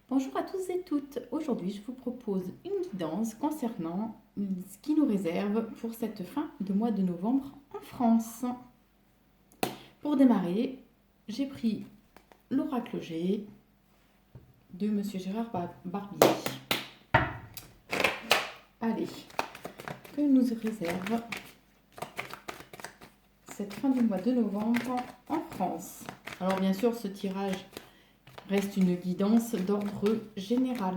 Bonjour à tous et toutes. Aujourd'hui, je vous propose une guidance concernant ce qui nous réserve pour cette fin de mois de novembre en France. Pour démarrer, j'ai pris l'oracle G de Monsieur Gérard Barbier. Allez, que nous réserve cette fin du mois de novembre en France? Alors bien sûr, ce tirage reste une guidance d'ordre général.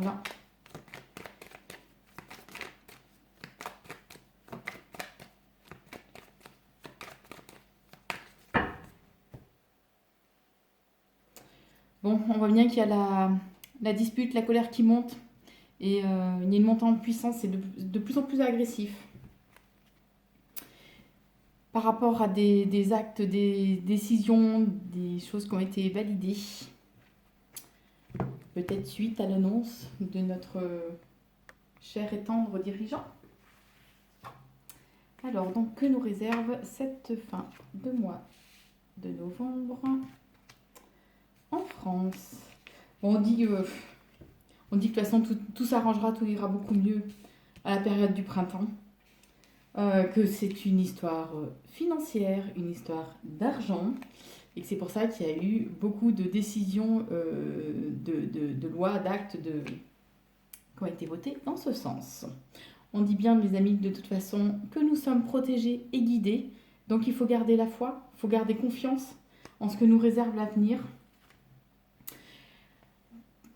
Bon, on voit bien qu'il y a la dispute, la colère qui monte. Et il y a une montée en puissance, c'est de plus en plus agressif. Par rapport à des actes, des décisions, des choses qui ont été validées. Peut-être suite à l'annonce de notre cher et tendre dirigeant. Alors, donc, que nous réserve cette fin de mois de novembre en France? Bon, on dit que de toute façon tout s'arrangera, tout ira beaucoup mieux à la période du printemps. Que c'est une histoire financière, une histoire d'argent, et que c'est pour ça qu'il y a eu beaucoup de décisions, de lois, d'actes qui ont été votés dans ce sens. On dit bien, mes amis, de toute façon, que nous sommes protégés et guidés, donc il faut garder la foi, il faut garder confiance en ce que nous réserve l'avenir.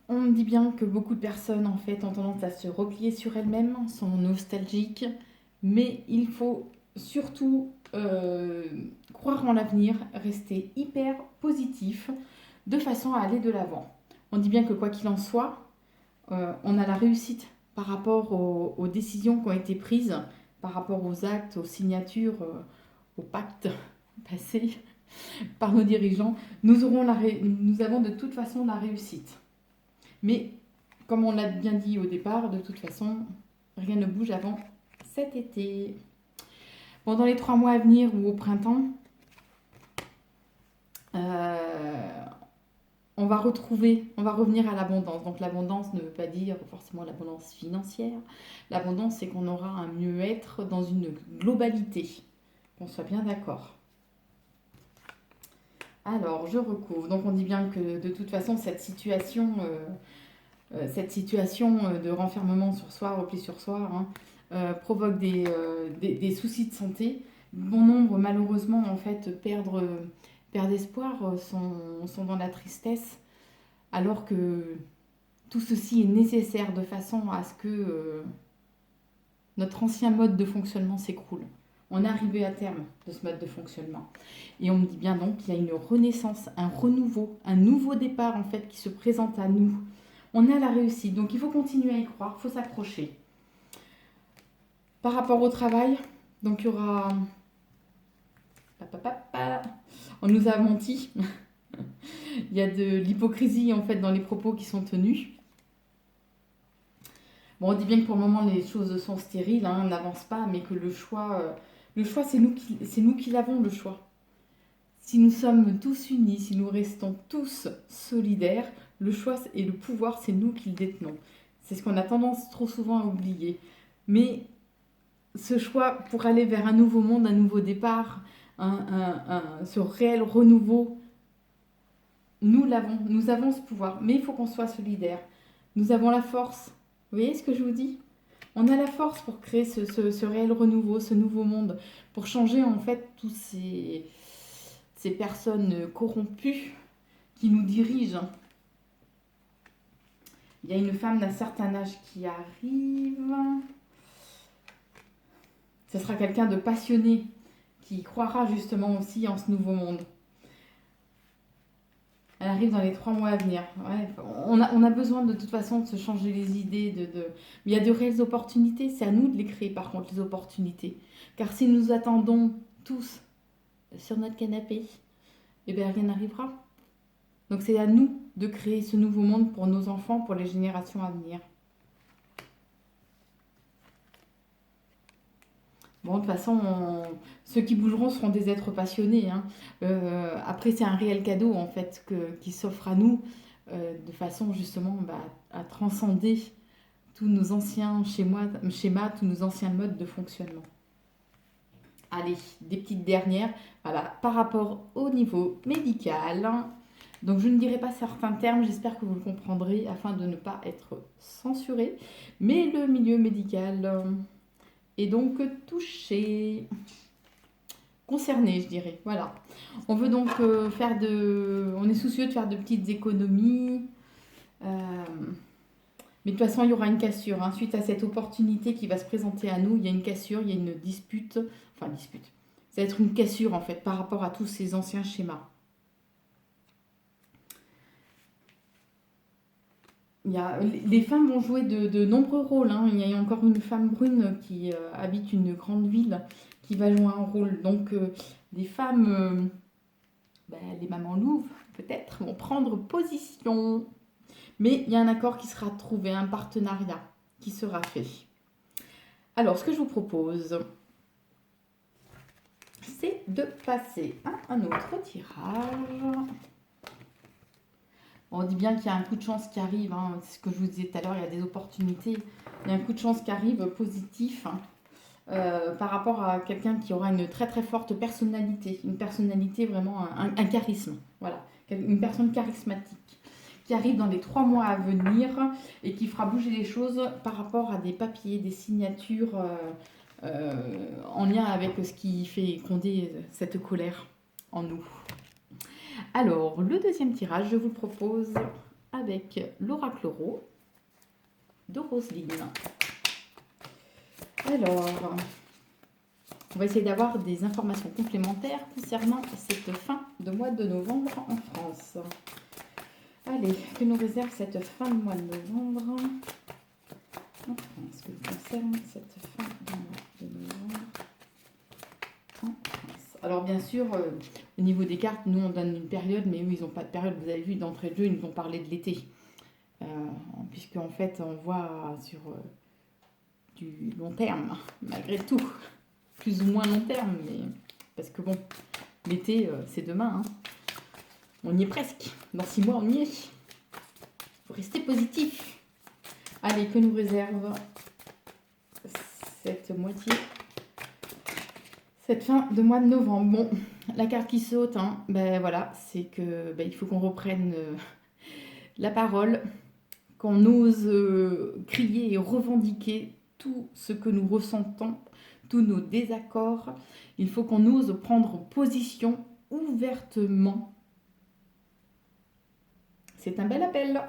On dit bien que beaucoup de personnes, en fait, ont tendance à se replier sur elles-mêmes, sont nostalgiques, mais il faut surtout croire en l'avenir, rester hyper positif, de façon à aller de l'avant. On dit bien que quoi qu'il en soit, on a la réussite par rapport aux décisions qui ont été prises, par rapport aux actes, aux signatures, aux pactes passés par nos dirigeants. Nous avons de toute façon la réussite. Mais, comme on l'a bien dit au départ, de toute façon, rien ne bouge avant cet été. Bon, dans les 3 mois à venir ou au printemps, on va revenir à l'abondance. Donc l'abondance ne veut pas dire forcément l'abondance financière. L'abondance, c'est qu'on aura un mieux-être dans une globalité. Qu'on soit bien d'accord. Alors, je recouvre. Donc on dit bien que de toute façon, cette situation de renfermement sur soi, repli sur soi, provoque des soucis de santé. Bon nombre, malheureusement, en fait, perdent espoir, sont dans la tristesse, alors que tout ceci est nécessaire de façon à ce que notre ancien mode de fonctionnement s'écroule. On est arrivé à terme de ce mode de fonctionnement. Et on me dit bien donc qu'il y a une renaissance, un renouveau, un nouveau départ en fait qui se présente à nous. On est à la réussite, donc il faut continuer à y croire, il faut s'accrocher. Par rapport au travail, donc il y aura... On nous a menti. Il y a de l'hypocrisie en fait dans les propos qui sont tenus. Bon, on dit bien que pour le moment les choses sont stériles, on n'avance pas, mais que le choix c'est nous qui l'avons, le choix. Si nous sommes tous unis, si nous restons tous solidaires, le choix et le pouvoir, c'est nous qui le détenons. C'est ce qu'on a tendance trop souvent à oublier. Mais ce choix pour aller vers un nouveau monde, un nouveau départ, ce réel renouveau, nous l'avons, nous avons ce pouvoir. Mais il faut qu'on soit solidaires. Nous avons la force. Vous voyez ce que je vous dis? On a la force pour créer ce réel renouveau, ce nouveau monde, pour changer en fait tous ces personnes corrompues qui nous dirigent. Il y a une femme d'un certain âge qui arrive. Ce sera quelqu'un de passionné qui croira justement aussi en ce nouveau monde. Elle arrive dans les 3 mois à venir. Ouais, on a besoin de toute façon de se changer les idées. Mais il y a de réelles opportunités. C'est à nous de les créer par contre, les opportunités. Car si nous attendons tous sur notre canapé, eh bien rien n'arrivera. Donc c'est à nous de créer ce nouveau monde pour nos enfants, pour les générations à venir. Bon, de toute façon, ceux qui bougeront seront des êtres passionnés. Après, c'est un réel cadeau en fait qui s'offre à nous. de façon justement à transcender tous nos anciens schémas, tous nos anciens modes de fonctionnement. Allez, des petites dernières. Voilà, par rapport au niveau médical. Donc je ne dirai pas certains termes, j'espère que vous le comprendrez afin de ne pas être censuré. Mais le milieu médical est donc touché, concerné, je dirais. Voilà. On veut donc on est soucieux de faire de petites économies. Mais de toute façon, il y aura une cassure. Hein. Suite à cette opportunité qui va se présenter à nous, il y a une cassure, il y a une dispute. Enfin, dispute. Ça va être une cassure, en fait, par rapport à tous ces anciens schémas. Les femmes vont jouer de nombreux rôles. Hein. Il y a encore une femme brune qui habite une grande ville qui va jouer un rôle. Donc, les femmes, les mamans louves, peut-être, vont prendre position. Mais il y a un accord qui sera trouvé, un partenariat qui sera fait. Alors, ce que je vous propose, c'est de passer à un autre tirage. On dit bien qu'il y a un coup de chance qui arrive. Hein. C'est ce que je vous disais tout à l'heure, il y a des opportunités. Il y a un coup de chance qui arrive positif par rapport à quelqu'un qui aura une très très forte personnalité. Une personnalité vraiment, un charisme. Voilà, une personne charismatique qui arrive dans les 3 mois à venir et qui fera bouger les choses par rapport à des papiers, des signatures en lien avec ce qui fait gronder cette colère en nous. Alors, le deuxième tirage, je vous le propose avec l'oracle Rose de Roselyne. Alors, on va essayer d'avoir des informations complémentaires concernant cette fin de mois de novembre en France. Allez, que nous réserve cette fin de mois de novembre en France, que concerne cette fin de mois de novembre en France. Alors bien sûr, au niveau des cartes, nous on donne une période, mais eux ils n'ont pas de période. Vous avez vu d'entrée de jeu, ils nous ont parlé de l'été. Puisque en fait on voit sur du long terme, malgré tout. Plus ou moins long terme, mais parce que bon, l'été c'est demain. Hein. On y est presque. Dans 6 mois, on y est. Il faut rester positif. Allez, que nous réserve cette moitié, cette fin de mois de novembre. Bon, la carte qui saute, hein, voilà, c'est que il faut qu'on reprenne la parole, qu'on ose crier et revendiquer tout ce que nous ressentons, tous nos désaccords. Il faut qu'on ose prendre position ouvertement. C'est un bel appel.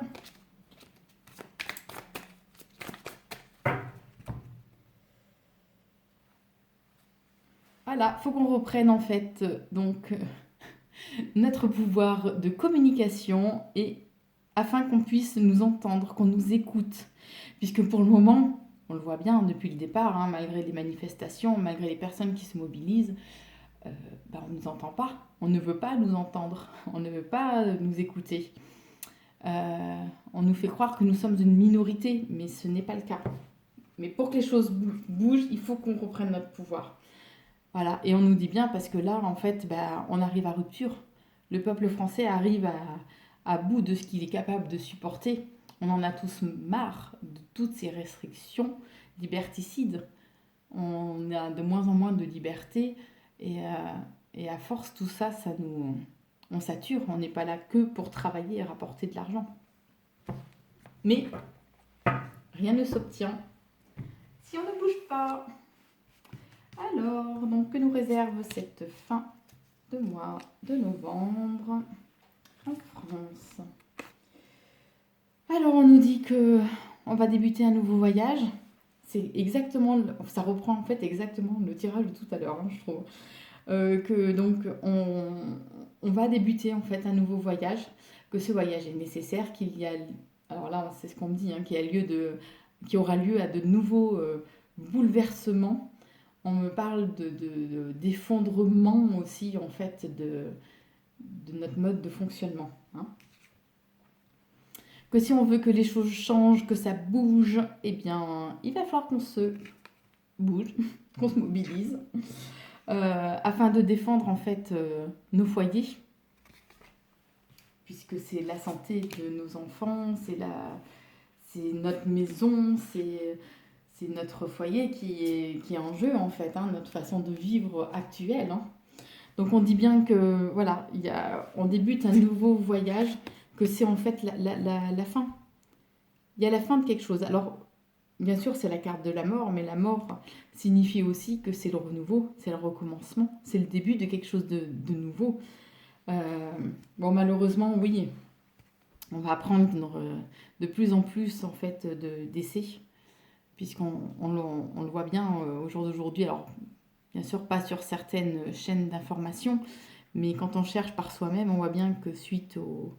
Voilà, il faut qu'on reprenne en fait notre pouvoir de communication et afin qu'on puisse nous entendre, qu'on nous écoute. Puisque pour le moment, on le voit bien depuis le départ, hein, malgré les manifestations, malgré les personnes qui se mobilisent, on ne nous entend pas. On ne veut pas nous entendre. On ne veut pas nous écouter. On nous fait croire que nous sommes une minorité, mais ce n'est pas le cas. Mais pour que les choses bougent, il faut qu'on reprenne notre pouvoir. Voilà, et on nous dit bien parce que là, en fait, on arrive à rupture. Le peuple français arrive à bout de ce qu'il est capable de supporter. On en a tous marre de toutes ces restrictions liberticides. On a de moins en moins de liberté et à force, tout ça, on sature. On n'est pas là que pour travailler et rapporter de l'argent. Mais rien ne s'obtient si on ne bouge pas. Alors, donc, que nous réserve cette fin de mois de novembre en France? Alors, on nous dit que on va débuter un nouveau voyage. C'est exactement, ça reprend en fait exactement le tirage de tout à l'heure, hein, je trouve. Que donc, on va débuter en fait un nouveau voyage, que ce voyage est nécessaire, qu'il y a, alors là, c'est ce qu'on me dit, hein, qu'il aura lieu à de nouveaux bouleversements. On me parle d'effondrement aussi, en fait, de notre mode de fonctionnement. Hein. Que si on veut que les choses changent, que ça bouge, eh bien, il va falloir qu'on se bouge, qu'on se mobilise, afin de défendre, en fait, nos foyers. puisque c'est la santé de nos enfants, c'est notre maison, c'est notre foyer qui est en jeu en fait, hein, notre façon de vivre actuelle. Hein. Donc on dit bien que voilà, on débute un nouveau voyage, que c'est en fait la fin. Il y a la fin de quelque chose. Alors bien sûr c'est la carte de la mort, mais la mort signifie aussi que c'est le renouveau, c'est le recommencement, c'est le début de quelque chose de nouveau. Bon malheureusement oui, on va apprendre de plus en plus en fait d'essais, puisqu'on le voit bien au jour d'aujourd'hui. Alors bien sûr pas sur certaines chaînes d'information, mais quand on cherche par soi-même, on voit bien que suite aux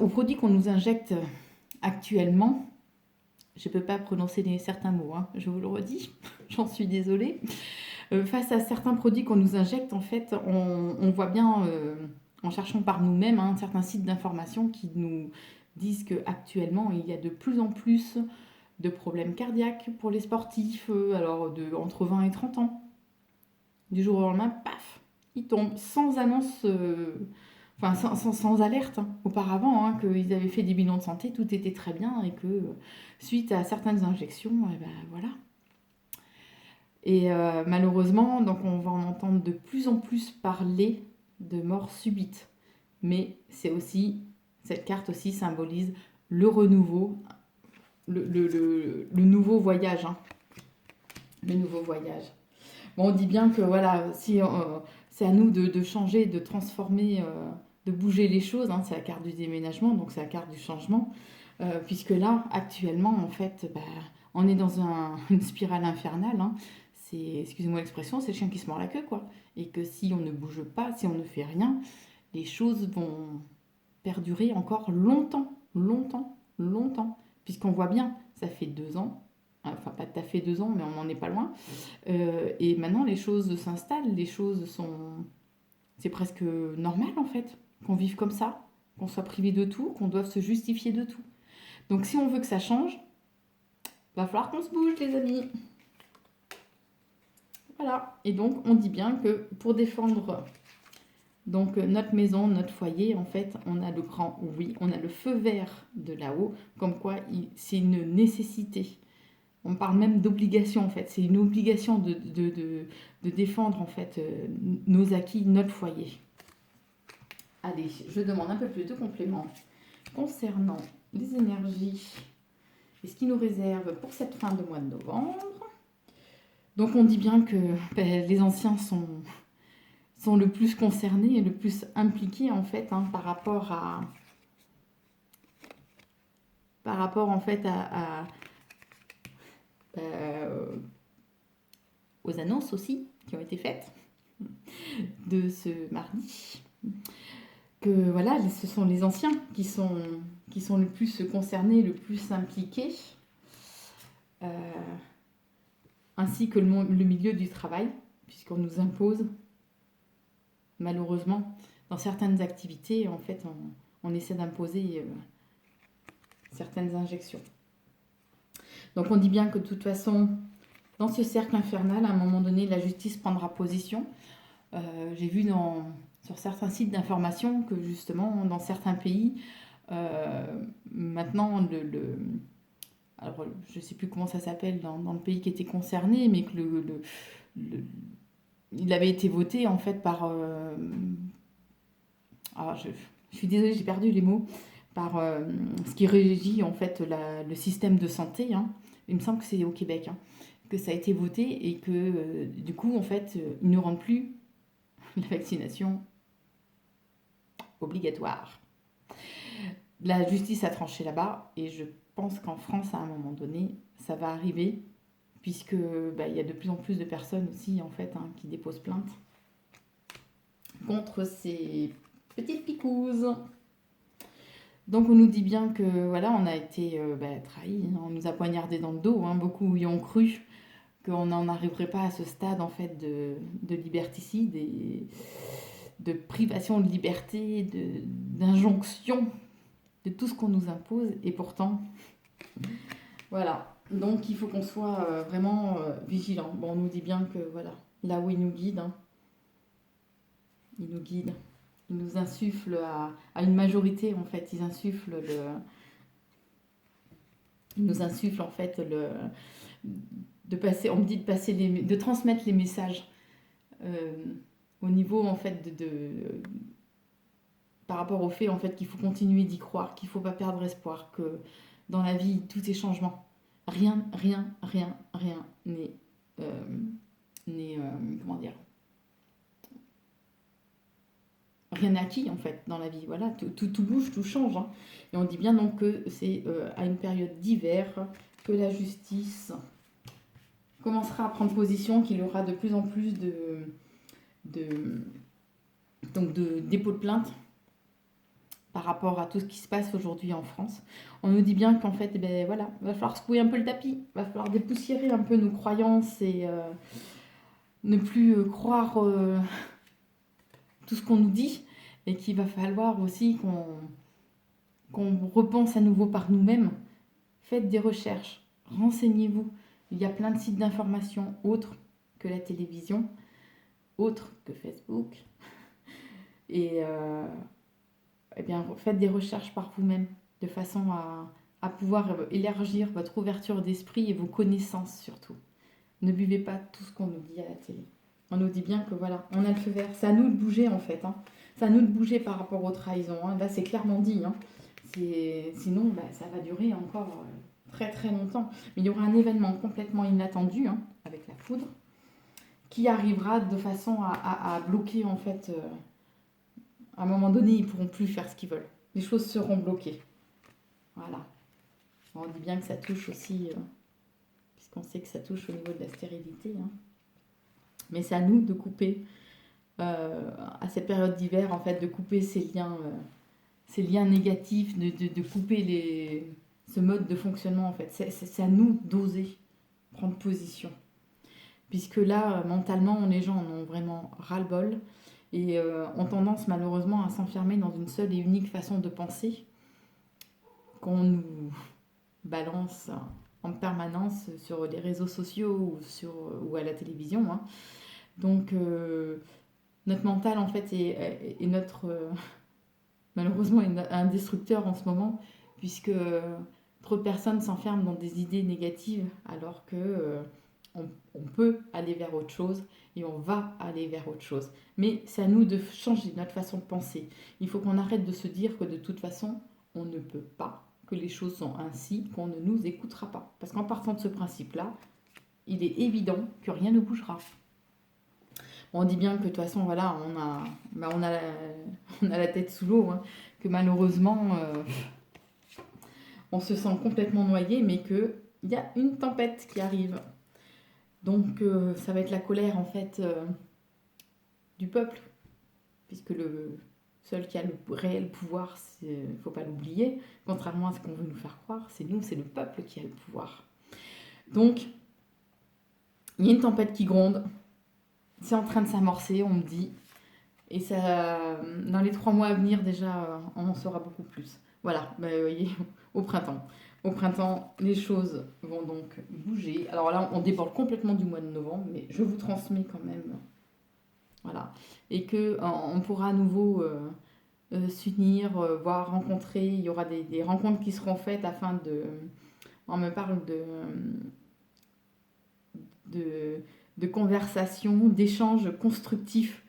produits qu'on nous injecte actuellement, je ne peux pas prononcer certains mots, hein, je vous le redis, j'en suis désolée. Face à certains produits qu'on nous injecte, en fait, on voit bien, en cherchant par nous-mêmes, hein, certains sites d'information qui nous disent qu'actuellement, il y a de plus en plus de problèmes cardiaques pour les sportifs, entre 20 et 30 ans. Du jour au lendemain, paf, ils tombent sans annonce, sans alerte. Hein. Auparavant, hein, qu'ils avaient fait des bilans de santé, tout était très bien et que suite à certaines injections, voilà. Et malheureusement, donc on va en entendre de plus en plus parler de mort subite. Mais cette carte aussi symbolise le renouveau, le nouveau voyage. Hein. Le nouveau voyage. Bon, on dit bien que voilà, si c'est à nous de changer, de transformer, de bouger les choses. Hein, c'est la carte du déménagement, donc c'est la carte du changement. Puisque là, actuellement, en fait, on est dans une spirale infernale. Hein. Excusez-moi l'expression, c'est le chien qui se mord la queue, quoi. Et que si on ne bouge pas, si on ne fait rien, les choses vont perdurer encore longtemps, longtemps, longtemps. Puisqu'on voit bien, ça fait 2 ans, enfin pas tout à fait 2 ans, mais on n'en est pas loin. Et maintenant, les choses s'installent, c'est presque normal en fait, qu'on vive comme ça, qu'on soit privé de tout, qu'on doive se justifier de tout. Donc si on veut que ça change, va falloir qu'on se bouge, les amis. Voilà. Et donc, on dit bien que pour défendre donc notre maison, notre foyer, en fait, on a le grand oui, on a le feu vert de là-haut, comme quoi c'est une nécessité. On parle même d'obligation, en fait. C'est une obligation de défendre, en fait, nos acquis, notre foyer. Allez, je demande un peu plus de compléments concernant les énergies et ce qui nous réserve pour cette fin de mois de novembre. Donc on dit bien que les anciens sont le plus concernés et le plus impliqués en fait par rapport en fait aux annonces aussi qui ont été faites de ce mardi. Que voilà, ce sont les anciens qui sont le plus concernés, le plus impliqués. Ainsi que le milieu du travail, puisqu'on nous impose, malheureusement, dans certaines activités, en fait, on essaie d'imposer certaines injections. Donc on dit bien que de toute façon, dans ce cercle infernal, à un moment donné, la justice prendra position. J'ai vu sur certains sites d'information que justement, dans certains pays, maintenant, alors je ne sais plus comment ça s'appelle dans le pays qui était concerné, mais que il avait été voté en fait par... alors je suis désolée, j'ai perdu les mots. Par ce qui régit en fait le système de santé. Hein. Il me semble que c'est au Québec, hein, que ça a été voté et que du coup, en fait, ils ne rendent plus la vaccination obligatoire. La justice a tranché là-bas et je pense qu'en France, à un moment donné, ça va arriver puisque il y a de plus en plus de personnes aussi en fait qui déposent plainte contre ces petites picouses. Donc on nous dit bien que voilà, on a été trahis, on nous a poignardé dans le dos, hein, beaucoup y ont cru qu'on n'en arriverait pas à ce stade en fait de liberticide et de privation de liberté, d'injonction, de tout ce qu'on nous impose, et pourtant, voilà. Donc il faut qu'on soit vraiment vigilant. Bon, on nous dit bien que voilà, là où il nous guide, hein, il nous guide. Ils nous insufflent à une majorité, en fait. Ils nous insufflent, en fait, de passer, on me dit de passer de transmettre les messages euh, au niveau, en fait, par rapport au fait, en fait, qu'il faut continuer d'y croire, qu'il ne faut pas perdre espoir, que dans la vie, tout est changement. Rien, rien, rien, rien euh, comment dire, rien n'est acquis en fait dans la vie. Voilà, tout bouge, tout change, hein. Et on dit bien donc que c'est à une période d'hiver que la justice commencera à prendre position, qu'il y aura de plus en plus de dépôts de plainte par rapport à tout ce qui se passe aujourd'hui en France. On nous dit bien qu'en fait, eh ben, voilà, il va falloir secouer un peu le tapis, il va falloir dépoussiérer un peu nos croyances et ne plus croire tout ce qu'on nous dit, et qu'il va falloir aussi qu'on repense à nouveau par nous-mêmes. Faites des recherches, renseignez-vous. Il y a plein de sites d'information autres que la télévision, autres que Facebook. Et eh bien, faites des recherches par vous-même, de façon à pouvoir élargir votre ouverture d'esprit et vos connaissances surtout. Ne buvez pas tout ce qu'on nous dit à la télé. On nous dit bien que voilà, on a le feu vert. C'est à nous de bouger en fait, hein. C'est à nous de bouger par rapport aux trahisons, hein. Là, c'est clairement dit, hein. Sinon, bah, ça va durer encore très très longtemps. Mais il y aura un événement complètement inattendu, hein, avec la foudre, qui arrivera de façon à bloquer en fait. À un moment donné, ils pourront plus faire ce qu'ils veulent. Les choses seront bloquées. Voilà. On dit bien que ça touche aussi, puisqu'on sait que ça touche au niveau de la stérilité, hein. Mais c'est à nous de couper, à cette période d'hiver, en fait, de couper ces liens négatifs, de couper ce mode de fonctionnement, en fait. C'est à nous d'oser prendre position. Puisque là, mentalement, les gens en ont vraiment ras-le-bol et ont tendance, malheureusement, à s'enfermer dans une seule et unique façon de penser qu'on nous balance en permanence sur les réseaux sociaux ou à la télévision, hein. Donc, notre mental, en fait, est malheureusement, un destructeur en ce moment, puisque trop de personnes s'enferment dans des idées négatives, alors que on peut aller vers autre chose et on va aller vers autre chose. Mais c'est à nous de changer notre façon de penser. Il faut qu'on arrête de se dire que de toute façon, on ne peut pas, que les choses sont ainsi, qu'on ne nous écoutera pas. Parce qu'en partant de ce principe-là, il est évident que rien ne bougera. On dit bien que de toute façon, voilà, on a la tête sous l'eau, hein, que malheureusement, on se sent complètement noyé, mais qu'il y a une tempête qui arrive. Donc, ça va être la colère, en fait, du peuple, puisque le seul qui a le réel pouvoir, il ne faut pas l'oublier, contrairement à ce qu'on veut nous faire croire, c'est nous, c'est le peuple qui a le pouvoir. Donc, il y a une tempête qui gronde. C'est en train de s'amorcer, on me dit. Et ça, dans les 3 mois à venir, déjà, on en saura beaucoup plus. Voilà, bah, vous voyez, au printemps. Au printemps, les choses vont donc bouger. Alors là, on déborde complètement du mois de novembre, mais je vous transmets quand même. Voilà. Et qu'on pourra à nouveau s'unir, voir, rencontrer. Il y aura des rencontres qui seront faites afin de... On me parle de conversation, d'échanges constructifs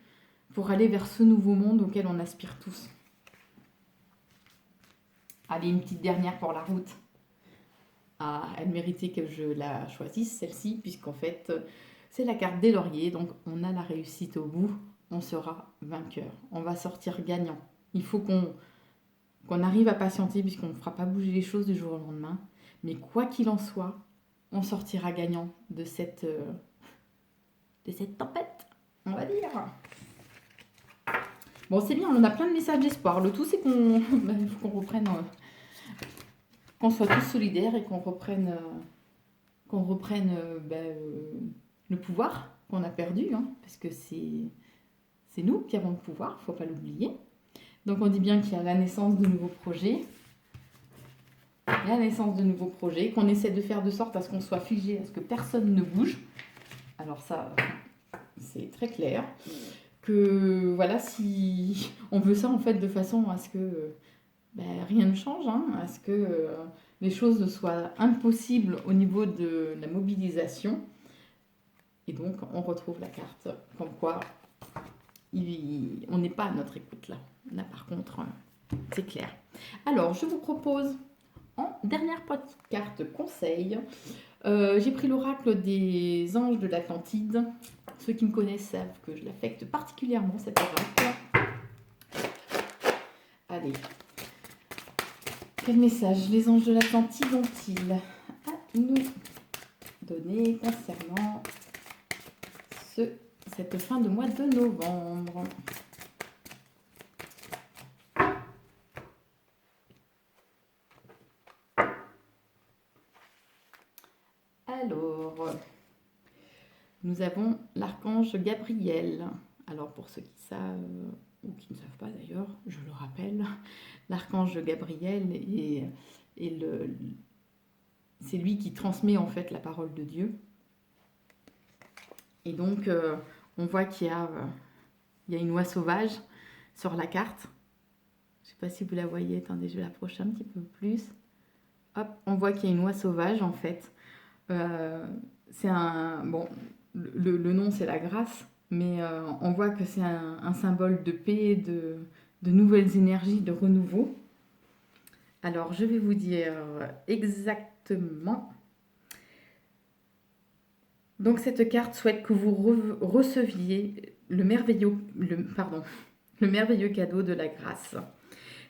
pour aller vers ce nouveau monde auquel on aspire tous. Allez, une petite dernière pour la route. Ah, elle méritait que je la choisisse, celle-ci, puisqu'en fait, c'est la carte des lauriers, donc on a la réussite au bout, on sera vainqueur, on va sortir gagnant. Il faut qu'on arrive à patienter, puisqu'on ne fera pas bouger les choses du jour au lendemain, mais quoi qu'il en soit, on sortira gagnant de cette tempête, on va dire. Bon, c'est bien, on a plein de messages d'espoir. Le tout, c'est qu'on faut qu'on reprenne, qu'on soit tous solidaires et qu'on reprenne le pouvoir qu'on a perdu, hein, parce que c'est nous qui avons le pouvoir, il ne faut pas l'oublier. Donc, on dit bien qu'il y a la naissance de nouveaux projets. Qu'on essaie de faire de sorte à ce qu'on soit figé, à ce que personne ne bouge. Alors ça, c'est très clair. que voilà, si on veut ça en fait de façon à ce que rien ne change, hein, à ce que les choses ne soient impossibles au niveau de la mobilisation. Et donc, on retrouve la carte comme quoi on n'est pas à notre écoute là. Là, par contre, c'est clair. Alors, je vous propose en dernière petite carte conseil, j'ai pris l'oracle des anges de l'Atlantide. Ceux qui me connaissent savent que je l'affecte particulièrement, cet oracle. Allez. Quel message les anges de l'Atlantide ont-ils à nous donner concernant cette fin de mois de novembre? Alors, nous avons l'archange Gabriel. Alors, pour ceux qui savent, ou qui ne savent pas d'ailleurs, je le rappelle, l'archange Gabriel c'est lui qui transmet en fait la parole de Dieu. Et donc, on voit qu'il y a une oie sauvage sur la carte. Je ne sais pas si vous la voyez. Attendez, je vais l'approcher un petit peu plus. Hop, on voit qu'il y a une oie sauvage en fait. C'est un... Bon, le nom c'est la grâce, mais on voit que c'est un symbole de paix, de nouvelles énergies, de renouveau. Alors, je vais vous dire exactement. Donc, cette carte souhaite que vous receviez le merveilleux cadeau de la grâce.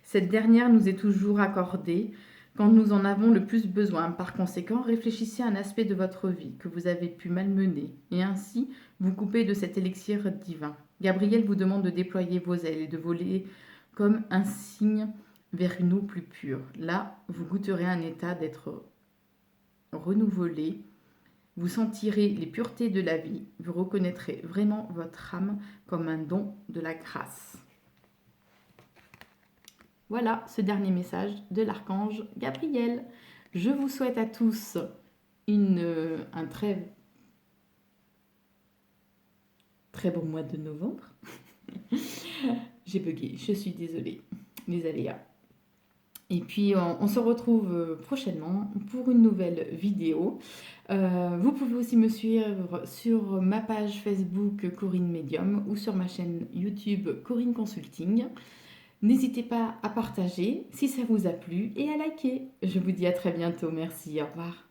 Cette dernière nous est toujours accordée quand nous en avons le plus besoin. Par conséquent, réfléchissez à un aspect de votre vie que vous avez pu malmener et ainsi vous couper de cet élixir divin. Gabriel vous demande de déployer vos ailes et de voler comme un cygne vers une eau plus pure. Là, vous goûterez un état d'être renouvelé. Vous sentirez les puretés de la vie. Vous reconnaîtrez vraiment votre âme comme un don de la grâce. Voilà ce dernier message de l'archange Gabriel. Je vous souhaite à tous un très bon mois de novembre. J'ai bugué, je suis désolée, les aléas. Et puis on se retrouve prochainement pour une nouvelle vidéo. Vous pouvez aussi me suivre sur ma page Facebook Corinne Medium ou sur ma chaîne YouTube Corinne Consulting. N'hésitez pas à partager si ça vous a plu et à liker. Je vous dis à très bientôt. Merci, au revoir.